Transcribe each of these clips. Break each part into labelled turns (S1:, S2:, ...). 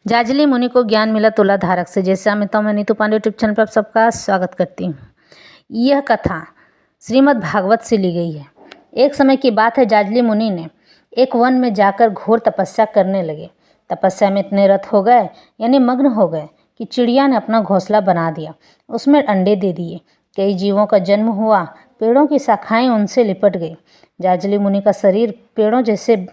S1: जाजली मुनि को ज्ञान मिला तुला धारक से। जैसे अमिता मैं नीतू पांडे यूट्यूब चैनल पर आप सबका स्वागत करती हूँ। यह कथा श्रीमद् भागवत से ली गई है। एक समय की बात है, जाजली मुनि ने एक वन में जाकर घोर तपस्या करने लगे। तपस्या में इतने रत हो गए यानी मग्न हो गए कि चिड़िया ने अपना घोंसला बना दिया, उसमें अंडे दे दिए। कई जीवों का जन्म हुआ, पेड़ों की शाखाएं उनसे लिपट गई। जाजली मुनि का शरीर पेड़ों जैसे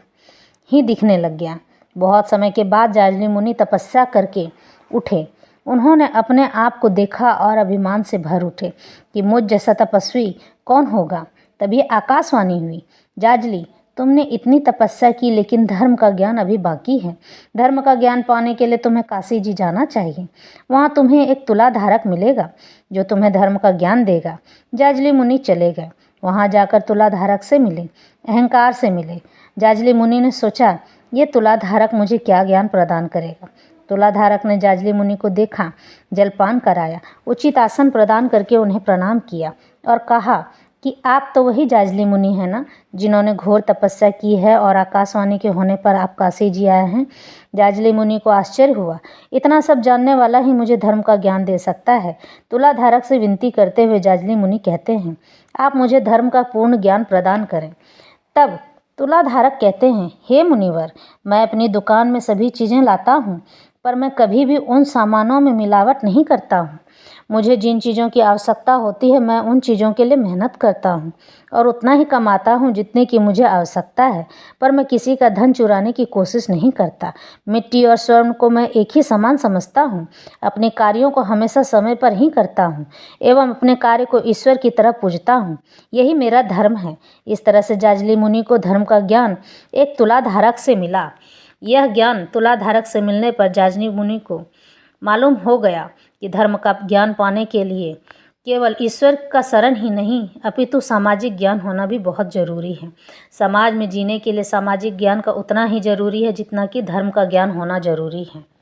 S1: ही दिखने लग गया। बहुत समय के बाद जाजली मुनि तपस्या करके उठे। उन्होंने अपने आप को देखा और अभिमान से भर उठे कि मुझ जैसा तपस्वी कौन होगा। तभी आकाशवाणी हुई, जाजली तुमने इतनी तपस्या की, लेकिन धर्म का ज्ञान अभी बाकी है। धर्म का ज्ञान पाने के लिए तुम्हें काशी जी जाना चाहिए। वहाँ तुम्हें एक तुलाधारक मिलेगा जो तुम्हें धर्म का ज्ञान देगा। जाजली मुनि चले गए। वहाँ जाकर तुलाधारक से मिले, अहंकार से मिले। जाजली मुनि ने सोचा, ये तुलाधारक मुझे क्या ज्ञान प्रदान करेगा। तुलाधारक ने जाजली मुनि को देखा, जलपान कराया, उचित आसन प्रदान करके उन्हें प्रणाम किया और कहा कि आप तो वही जाजली मुनि हैं ना, जिन्होंने घोर तपस्या की है और आकाशवाणी के होने पर आप काशी जी आए हैं। जाजली मुनि को आश्चर्य हुआ, इतना सब जानने वाला ही मुझे धर्म का ज्ञान दे सकता है। तुलाधारक से विनती करते हुए जाजली मुनि कहते हैं, आप मुझे धर्म का पूर्ण ज्ञान प्रदान करें। तब तुलाधारक कहते हैं, हे मुनिवर, मैं अपनी दुकान में सभी चीज़ें लाता हूँ, पर मैं कभी भी उन सामानों में मिलावट नहीं करता हूँ। मुझे जिन चीज़ों की आवश्यकता होती है, मैं उन चीज़ों के लिए मेहनत करता हूँ और उतना ही कमाता हूँ जितने की मुझे आवश्यकता है, पर मैं किसी का धन चुराने की कोशिश नहीं करता। मिट्टी और स्वर्ण को मैं एक ही समान समझता हूँ। अपने कार्यों को हमेशा समय पर ही करता हूँ एवं अपने कार्य को ईश्वर की तरह पूजता हूँ। यही मेरा धर्म है। इस तरह से जाजली मुनि को धर्म का ज्ञान एक तुलाधारक से मिला। यह ज्ञान तुलाधारक से मिलने पर जाजली मुनि को मालूम हो गया कि धर्म का ज्ञान पाने के लिए केवल ईश्वर का शरण ही नहीं, अपितु सामाजिक ज्ञान होना भी बहुत ज़रूरी है। समाज में जीने के लिए सामाजिक ज्ञान का उतना ही ज़रूरी है जितना कि धर्म का ज्ञान होना ज़रूरी है।